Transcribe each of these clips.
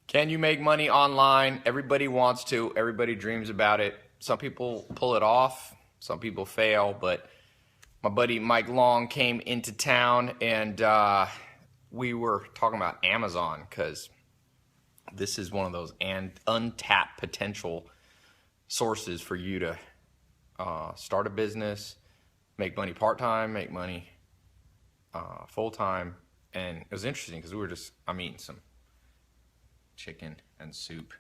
Can you make money online? Everybody wants to. Everybody dreams about it. Some people pull it off. Some people fail. But my buddy Mike Long came into town, and we were talking about Amazon because this is one of those untapped potential sources for you to start a business, make money part-time, make money full-time. And it was interesting because I'm eating some chicken and soup,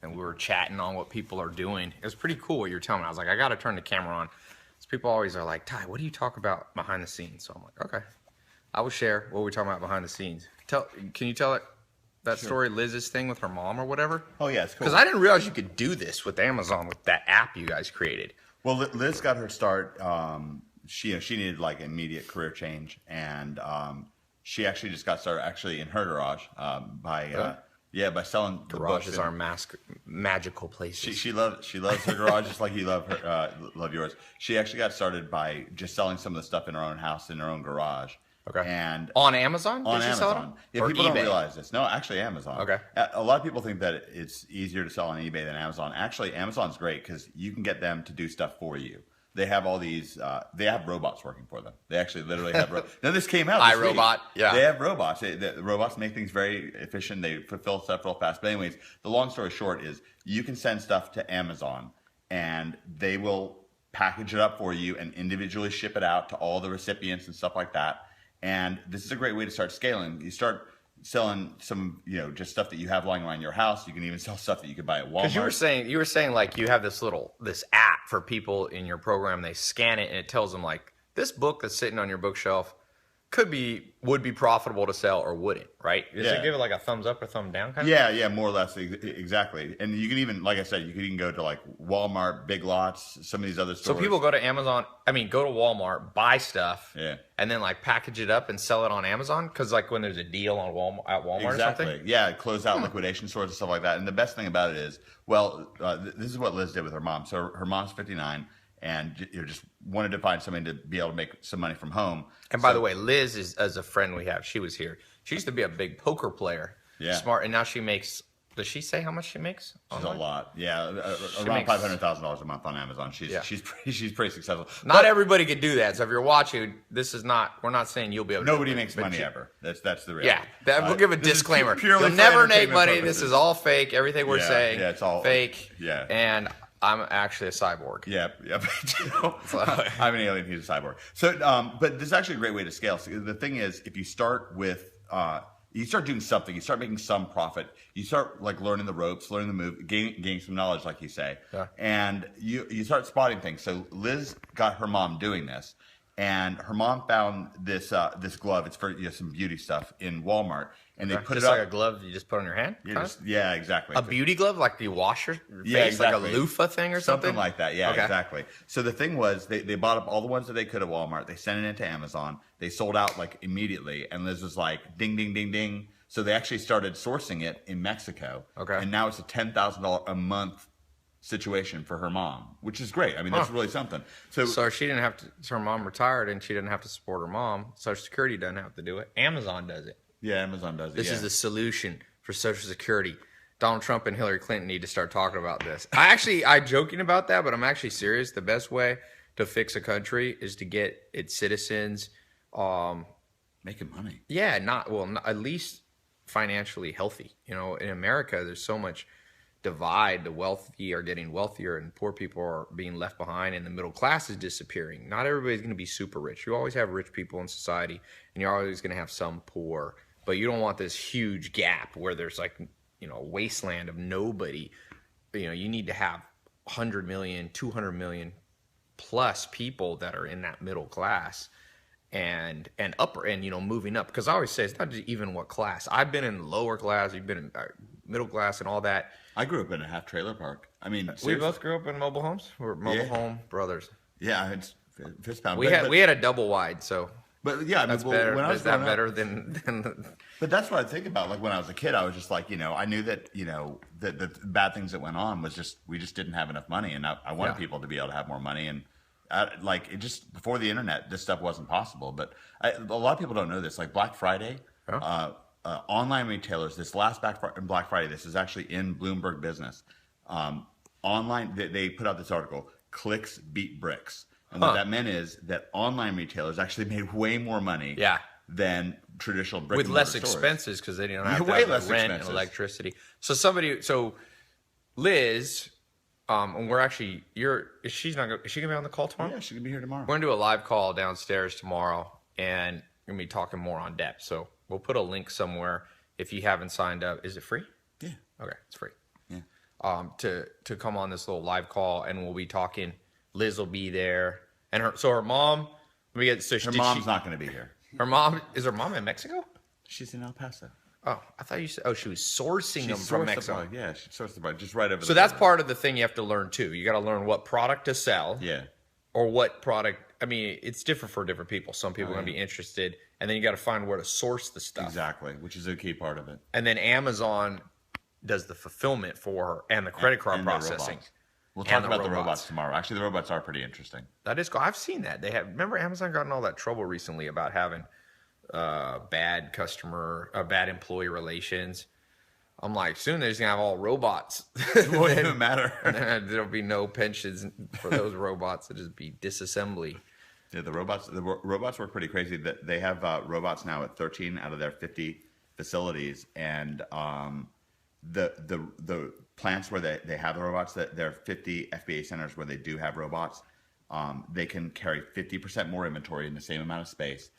and we were chatting on what people are doing. It was pretty cool what you were telling me. I was like, I got to turn the camera on. So people always are like, Tai, what do you talk about behind the scenes? So I'm like, okay, I will share what we're talking about behind the scenes. Can you tell that story, Liz's thing with her mom or whatever? Oh yeah, it's cool. Because I didn't realize you could do this with Amazon with that app you guys created. Well, Liz got her start. She needed like immediate career change, and she actually just got started actually in her garage by selling the books. Garages are magical places. She loves her garage just like you love yours. She actually got started by just selling some of the stuff in her own house in her own garage. Okay. And on Amazon? On Amazon. Yeah, or people eBay? don't realize this. No, actually Amazon. Okay. A lot of people think that it's easier to sell on eBay than Amazon. Actually, Amazon's great because you can get them to do stuff for you. They have all these. They have robots working for them. They actually literally have. Now this came out. This iRobot. Yeah. They have robots. The robots make things very efficient. They fulfill stuff real fast. But anyways, the long story short is you can send stuff to Amazon, and they will package it up for you and individually ship it out to all the recipients and stuff like that. And this is a great way to start scaling. You start selling some, just stuff that you have lying around your house. You can even sell stuff that you could buy at Walmart. Because you were saying like you have this app for people in your program. They scan it and it tells them like this book that's sitting on your bookshelf would be profitable to sell or wouldn't, right? Does it give it like a thumbs up or thumb down kind of thing? Yeah, more or less exactly. And you can even, like I said, you can even go to like Walmart, Big Lots, some of these other stores. So people go to go to Walmart, buy stuff, yeah, and then like package it up and sell it on Amazon? Because like when there's a deal on Walmart exactly. or something? Yeah, close out liquidation stores and stuff like that. And the best thing about it is, this is what Liz did with her mom. So her mom's 59. And just wanted to find somebody to be able to make some money from home. And by the way, Liz is a friend we have. She was here. She used to be a big poker player. Yeah. Smart. And now she makes, does she say how much she makes? She's a lot. Yeah. Around $500,000 a month on Amazon. She's pretty successful. Not everybody could do that. So if you're watching, we're not saying you'll be able to. Nobody makes money ever. That's the reality. Yeah. We'll give a disclaimer. You'll never make money. Purposes. This is all fake. Everything we're saying. Yeah, it's all fake. Yeah. And I'm actually a cyborg. Yep. I'm an alien. He's a cyborg. So, but this is actually a great way to scale. So the thing is, if you start with, you start doing something, you start making some profit, you start like learning the ropes, learning the move, gaining some knowledge, like you say, and you start spotting things. So Liz got her mom doing this, and her mom found this glove. It's for some beauty stuff in Walmart. And they put just it up like a glove you just put on your hand? Yeah, exactly. A beauty glove? Like you wash your face? Like a loofah thing or something? Something like that, yeah, exactly. So the thing was, they bought up all the ones that they could at Walmart. They sent it into Amazon. They sold out like immediately. And Liz was like, ding, ding, ding, ding. So they actually started sourcing it in Mexico. Okay. And now it's a $10,000 a month situation for her mom, which is great. I mean, that's really something. So she didn't have to, so her mom retired and she didn't have to support her mom. Social Security doesn't have to do it. Amazon does it. Yeah, Amazon does it. This is the solution for Social Security. Donald Trump and Hillary Clinton need to start talking about this. I'm joking about that, but I'm actually serious. The best way to fix a country is to get its citizens making money. Yeah, at least financially healthy. In America, there's so much divide. The wealthy are getting wealthier and poor people are being left behind, and the middle class is disappearing. Not everybody's going to be super rich. You always have rich people in society, and you're always going to have some poor. But you don't want this huge gap where there's like, a wasteland of nobody. You need to have 100 million, 200 million plus people that are in that middle class and upper and, moving up. Because I always say it's not just even what class. I've been in lower class, you've been in middle class and all that. I grew up in a half trailer park. I mean, we both grew up in mobile homes. We're mobile home brothers. Yeah, it's fist pound. We had a double wide, so. But yeah, that's better. When I was better than? But that's what I think about. Like when I was a kid, I was just like, I knew that, that the bad things that went on was we just didn't have enough money, and I wanted people to be able to have more money, and it just before the internet, this stuff wasn't possible. But a lot of people don't know this. Like Black Friday, online retailers, this last Black Friday, this is actually in Bloomberg Business. Online, they put out this article, clicks beat bricks. And what that meant is that online retailers actually made way more money than traditional brick with and mortar less stores. expenses because they didn't have to way have less rent expenses. and electricity. So Liz, and we're actually, is she gonna be on the call tomorrow? Yeah, she can be here tomorrow. We're gonna do a live call downstairs tomorrow, and we're gonna be talking more on depth. So we'll put a link somewhere if you haven't signed up. Is it free? Yeah. Okay, it's free. Yeah. To come on this little live call, and we'll be talking. Liz will be there, and her mom. Her mom's not going to be here. Her mom is her mom in Mexico? She's in El Paso. Oh, I thought you said. Oh, she was sourcing them from Mexico. Yeah, she sourced the product just right over. So that's part of the thing you have to learn too. You got to learn what product to sell. Yeah. Or what product. I mean, it's different for different people. Some people are going to be interested, and then you got to find where to source the stuff. Exactly, which is a key part of it. And then Amazon does the fulfillment for her and the credit card and processing. We'll talk about the robots tomorrow. Actually, the robots are pretty interesting. That is cool. I've seen that. Remember Amazon got in all that trouble recently about having bad employee relations. I'm like, soon they're just gonna have all robots. It won't even matter. There'll be no pensions for those robots. It'll just be disassembly. Yeah, the robots work pretty crazy. They have robots now at 13 out of their 50 facilities, and the plants where they have the robots, that there are 50 FBA centers where they do have robots. They can carry 50% more inventory in the same amount of space.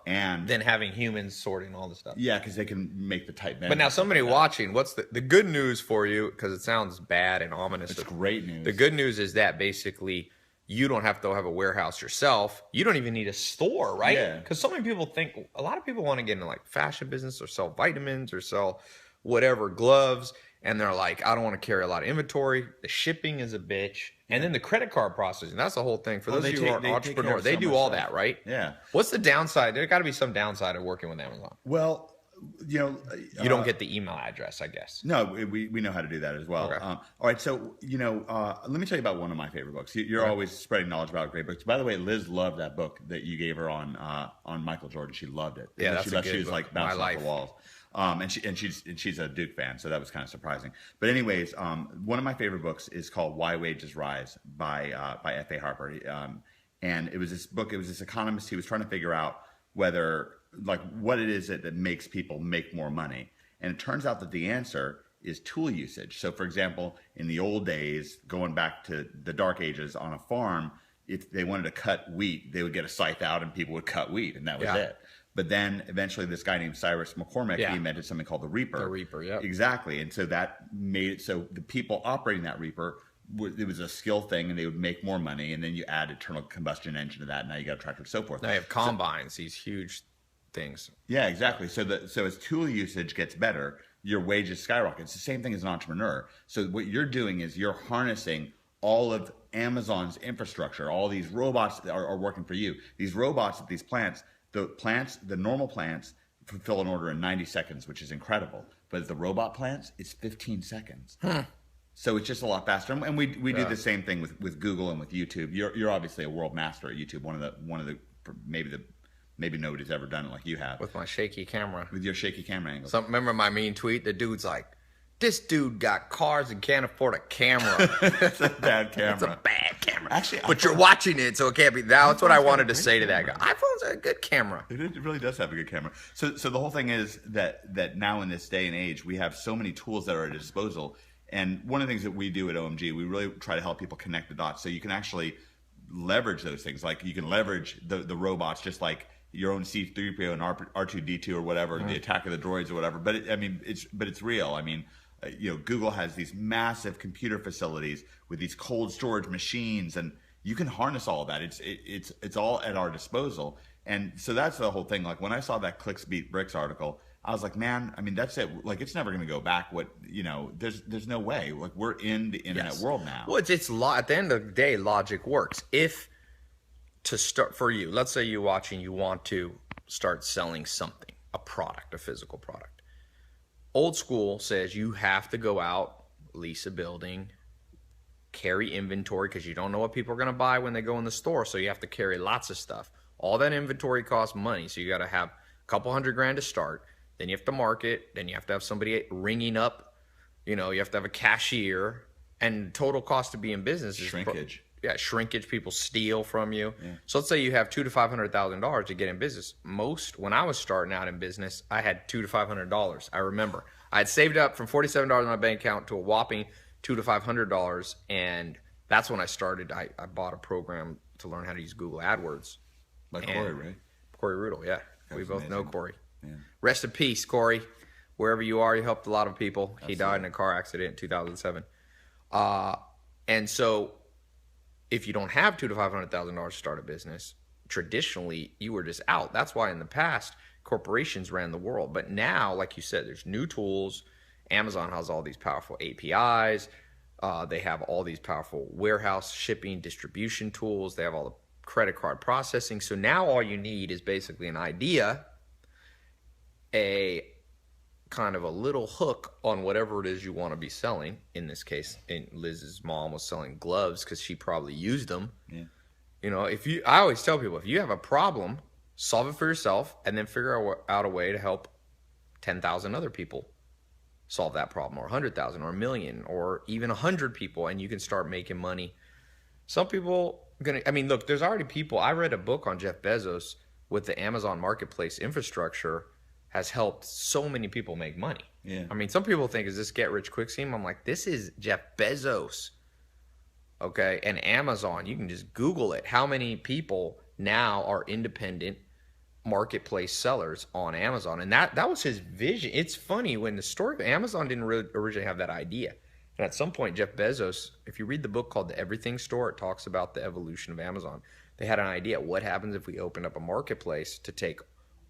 And then having humans sorting all the stuff. Yeah, because they can make the tight bend. But now somebody watching, what's the good news for you? Because it sounds bad and ominous. It's great news. The good news is that basically you don't have to have a warehouse yourself. You don't even need a store, right? Yeah. Because so many people think, a lot of people want to get into like fashion business or sell vitamins or sell whatever, gloves. And they're like, I don't want to carry a lot of inventory. The shipping is a bitch. And then the credit card processing. That's the whole thing. For those of you who are entrepreneurs, they do all that, right? Yeah. What's the downside? There's got to be some downside of working with Amazon. Well, you don't get the email address, I guess. No, we know how to do that as well. Okay. All right, so let me tell you about one of my favorite books. You're always spreading knowledge about great books. By the way, Liz loved that book that you gave her on Michael Jordan. She loved it. Yeah, that's a good She was book. like bouncing off the walls. She's a Duke fan, so that was kind of surprising. But anyways, one of my favorite books is called Why Wages Rise by F.A. Harper. And it was this book. It was this economist. He was trying to figure out whether what it is that makes people make more money. And it turns out that the answer is tool usage. So, for example, in the old days, going back to the dark ages on a farm, if they wanted to cut wheat, they would get a scythe out and people would cut wheat, and that was it. But then eventually this guy named Cyrus McCormick, he invented something called the reaper. The reaper, yeah. Exactly. And so that made it so the people operating that reaper, it was a skill thing, and they would make more money. And then you add internal combustion engine to that, and now you got a tractor and so forth. Now you have combines, these huge things. Yeah, exactly. So as tool usage gets better, your wages skyrocket. It's the same thing as an entrepreneur. So what you're doing is you're harnessing all of Amazon's infrastructure. All these robots are working for you. These robots at these plants, the normal plants fulfill an order in 90 seconds, which is incredible. But at the robot plants, it's 15 seconds. So it's just a lot faster. And we do the same thing with Google and with YouTube. You're obviously a world master at YouTube. One of the maybe nobody's ever done it like you have. With my shaky camera. With your shaky camera angle. Remember my mean tweet? The dude's like, this dude got cars and can't afford a camera. It's a bad camera. It's a bad camera. Actually, but you're watching it, so it can't be. That's what I wanted to say to that guy. iPhone's a good camera. It really does have a good camera. So the whole thing is that now in this day and age, we have so many tools that are at our disposal. And one of the things that we do at OMG, we really try to help people connect the dots. So you can actually leverage those things. Like you can leverage the robots, just like your own C-3PO and R2-D2 or whatever, the Attack of the Droids or whatever. But it's real. I mean, Google has these massive computer facilities with these cold storage machines, and you can harness all of that. It's all at our disposal. And so that's the whole thing. Like when I saw that Clicks Beat Bricks article, I was like, man, I mean, that's it. Like it's never going to go back. There's no way. Like we're in the internet world now. Well, at the end of the day, logic works. If to start for you, let's say you're watching, you want to start selling something, a product, a physical product. Old school says you have to go out, lease a building, carry inventory because you don't know what people are going to buy when they go in the store. So you have to carry lots of stuff. All that inventory costs money. So you got to have a couple $100,000 to start. then you have to market, then you have to have somebody ringing up, you have to have a cashier, and total cost to be in business is Shrinkage. Shrinkage. People steal from you. Yeah. So let's say you have $200,000 to $500,000 to get in business. When I was starting out in business, I had $200 to $500. I remember I had saved up from $47 in my bank account to a whopping $200 to $500, and that's when I started. I bought a program to learn how to use Google AdWords. Like Corey, right? Corey Rudel, yeah. We both amazing. know Corey. Yeah. Rest in peace, Corey. Wherever you are, you helped a lot of people. Absolutely. He died in a car accident in 2007. And so if you don't have $200,000 to $500,000 to start a business, traditionally you were just out. That's why in the past corporations ran the world. But now, like you said, there's new tools. Amazon has all these powerful APIs. They have all these powerful warehouse shipping distribution tools. They have all the credit card processing. So now all you need is basically an idea, a kind of a little hook on whatever it is you want to be selling. In this case, Liz's mom was selling gloves because she probably used them. Yeah. I always tell people, if you have a problem, solve it for yourself and then figure out a way to help 10,000 other people solve that problem, or 100,000 or 1,000,000 or even 100 people, and you can start making money. Some people look, there's already people. I read a book on Jeff Bezos with the Amazon marketplace infrastructure has helped so many people make money. Yeah. Some people think, is this get rich quick scheme? I'm like, this is Jeff Bezos. Okay. And Amazon, you can just Google it. How many people now are independent marketplace sellers on Amazon? And that was his vision. It's funny, when the story of Amazon didn't really originally have that idea. And at some point, Jeff Bezos, if you read the book called The Everything Store, it talks about the evolution of Amazon. They had an idea. What happens if we opened up a marketplace to take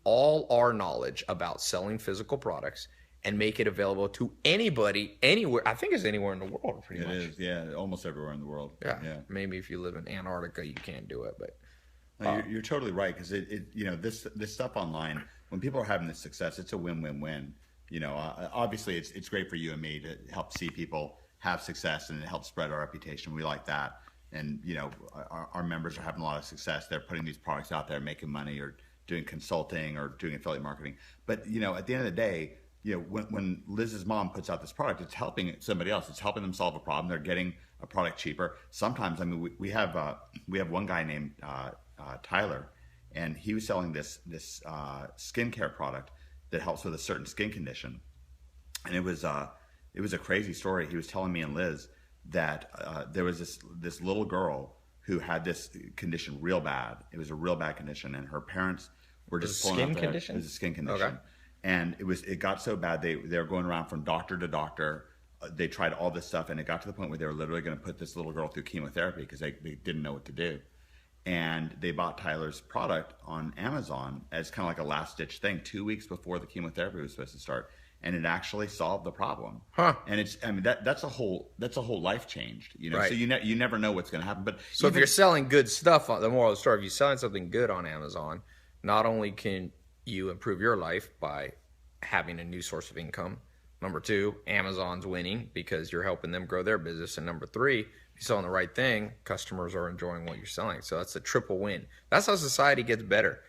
all our knowledge about selling physical products and make it available to anybody, anywhere? I think it's anywhere in the world, pretty much. It is, yeah, almost everywhere in the world. Yeah. Maybe if you live in Antarctica, you can't do it, but no, you're totally right, because this stuff online, when people are having this success, it's a win-win-win. Obviously it's great for you and me to help see people have success, and it helps spread our reputation. We like that, and our members are having a lot of success. They're putting these products out there, making money, or doing consulting, or doing affiliate marketing. But at the end of the day, when Liz's mom puts out this product, it's helping somebody else. It's helping them solve a problem. They're getting a product cheaper. Sometimes, we have one guy named Tyler, and he was selling this skincare product that helps with a certain skin condition. And it was a crazy story. He was telling me and Liz that there was this little girl who had this condition real bad. It was a real bad condition, and her parents were just pulling out their head. It was a skin condition. Okay. And it got so bad they were going around from doctor to doctor. They tried all this stuff, and it got to the point where they were literally going to put this little girl through chemotherapy because they didn't know what to do. And they bought Tyler's product on Amazon as kind of like a last-ditch thing 2 weeks before the chemotherapy was supposed to start, and it actually solved the problem. Huh? And that's a whole life changed. Right. So you never know what's going to happen. But so if you're selling good stuff, the moral of the story, if you're selling something good on Amazon, not only can you improve your life by having a new source of income, number two, Amazon's winning because you're helping them grow their business, and number three, if you're selling the right thing, customers are enjoying what you're selling. So that's a triple win. That's how society gets better.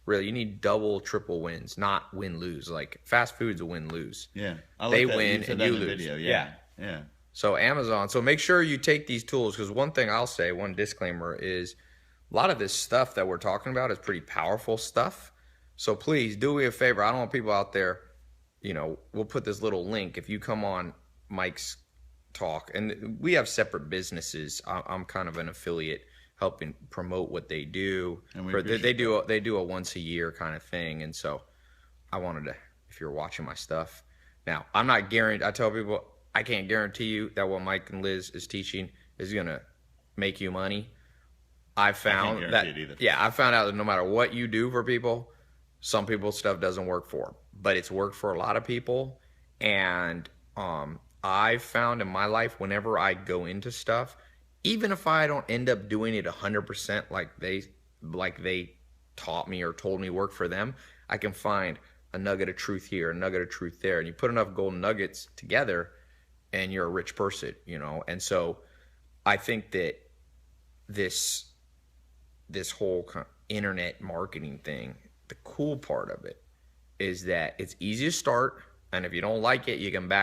Really, you need double, triple wins, not win-lose. Like fast food's a win-lose. Yeah, they win and you lose. Video. Yeah. So Amazon. So make sure you take these tools, because one thing I'll say, one disclaimer is, a lot of this stuff that we're talking about is pretty powerful stuff. So please do me a favor. I don't want people out there, we'll put this little link. If you come on Mike's talk, and we have separate businesses. I'm kind of an affiliate helping promote what they do. And they do a once a year kind of thing. And so I wanted to, if you're watching my stuff. Now, I'm not guaranteed. I tell people, I can't guarantee you that what Mike and Liz is teaching is going to make you money. I found that no matter what you do for people, some people's stuff doesn't work for them, but it's worked for a lot of people. And I found in my life, whenever I go into stuff, even if I don't end up doing it 100% like they taught me or told me worked for them, I can find a nugget of truth here, a nugget of truth there. And you put enough golden nuggets together and you're a rich person, And so I think that this whole kind of internet marketing thing, the cool part of it is that it's easy to start, and if you don't like it, you can back